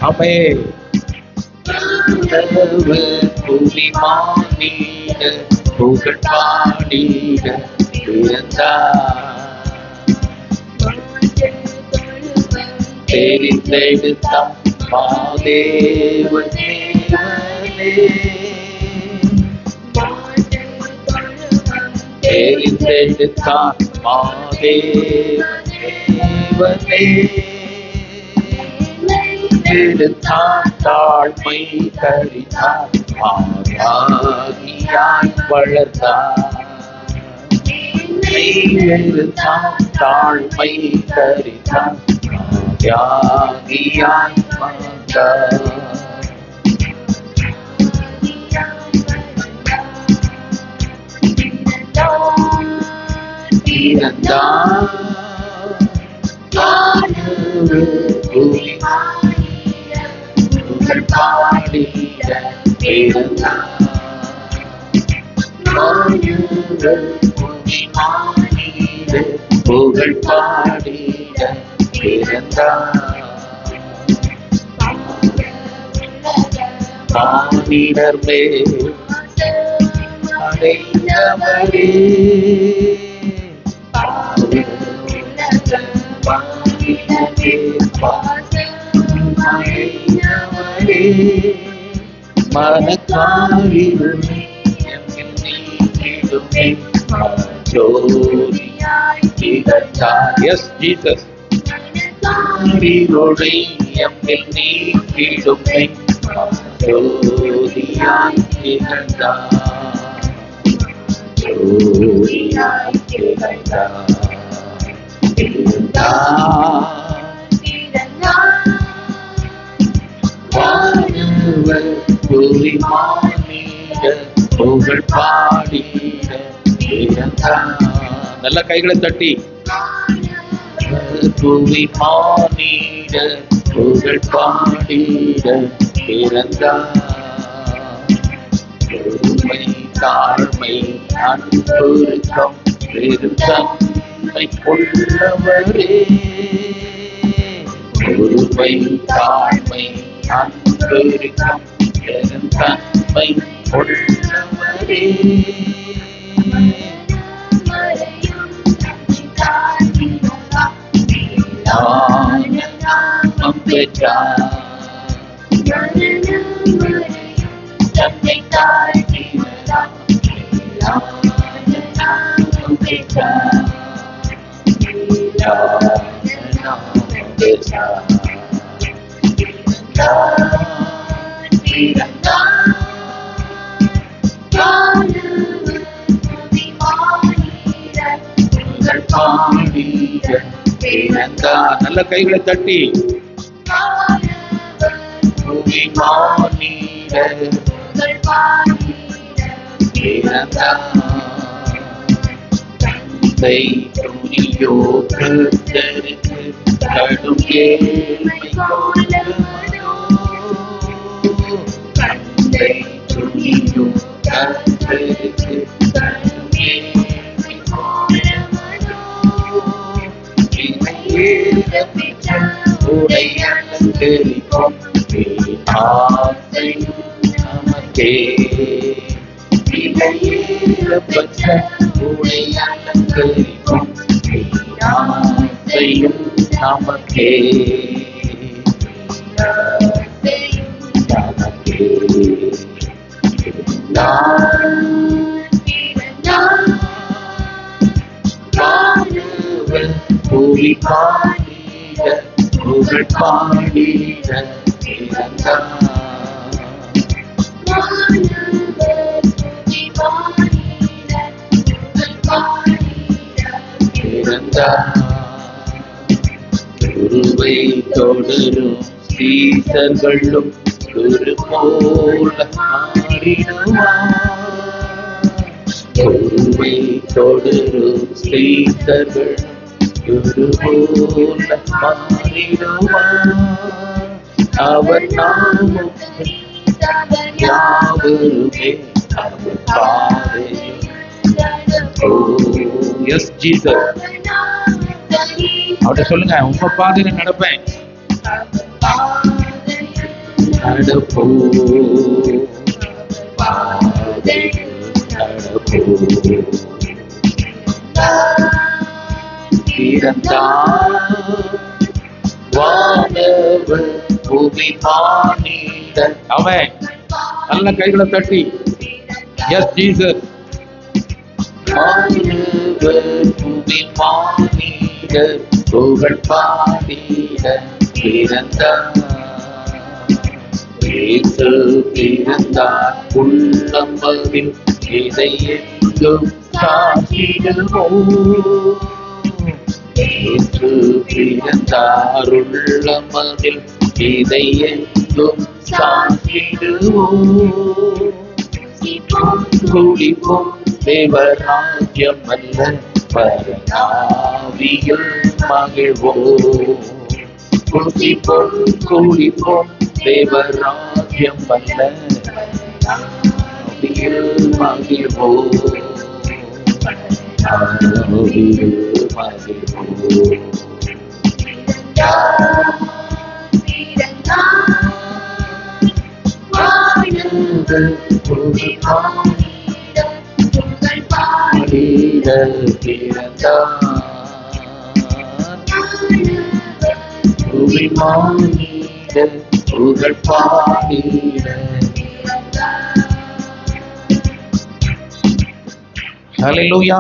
அமே பூமி மானிட புகழ் பாடிட பிறந்தார். தெரிந்தெடுத்தான் மாதேவன் தேவனே, தெரிந்தெடுத்தான் மாதேவன் தேவனே, எடுத்தான் தாழ்மை கரித்தான் ஆராகியாய் வளர்த்தான். எடுத்தான் தாழ்மை கரித்தான் ஆராகியாய் வளர்த்தான். பிறந்தான் புகழ் பாடிட பிறந்தான். புகழ் பாடிட பிறந்தான். மானிடர் மேல் அடைந்தவரே, மனக்காரிருமே நீக்கிடுமே ஜோதியாய் திகழ்ந்தார். S Jesus. காரிருளை எம்மில் நீக்கிடுமே ஜோதியாய் திகழ்ந்தார். ஜோதியாய் திகழ்ந்தார். புவி மானிட புகழ் பாடிட பிறந்தான். நல்ல கைகளை தட்டி புவி மானிட புகழ் பாடிட பிறந்தான். பொறுமை தாழ்மை அன்புருக்கம் பெருந்தன்மை உள்ளவரே, பொறுமை தாழ்மை அன்புருக்கம் பெருந்தன்மை உள்ளவரே, ஞானம் பெற்றார். தன்னை தாழ்த்தினார். ஞானம் பெற்றார். ஞானம் பெற்றார். நல்ல கைகளை தட்டி புவி மானிட தந்தை துணியோ கர்த்தருக்கு கடும் ஏழ்மை கொண்டவனோ, தந்தை துணியோ கர்த்தருக்கு கடும் ஏழ்மை கொண்டவனோ, இணையேற உடை அலங்கரிக்கும் ஆசை நமக்கே. இணையேறப்பட்ட உடை அலங்கரிக்கும் ஆசையும் நமக்கே. நமக்கே புவி பாடிட புகழ் பாடிட பிறந்தான். குருவை தொடரும் சீசர்களும் குரு போல மாறிடுவார். குருவை தொடரும் சீசர்களும் குரு போல மாறிடுவார். அவர் நாமும் யாவருமே அவர் பாதையும் எஸ் ஜீசஸ். அவர்கிட்ட சொல்லுங்க, உங்க பாதையில நடப்பேன். நடப்போ அவன் நல்ல கைகளை தட்டி எஸ் ஜீசஸ். புகழ் பாடிட பிறந்தார் உள்ளம்பதில் இதை எங்கும் சாற்றிடுவோம். பிறந்தார் உள்ளம்பதில் இதை எங்கும் சாற்றிடுவோம். குளிப்போம் தேவராஜ்யம் அல்ல பரநாவியில் மகிழ்வோம். குளிப்போம் குளிப்போம் தேவராஜ்யம் அல்ல பரநாவியில் மகிழ்வோம். புகழ் பாடிட. ஹல்லேலூயா.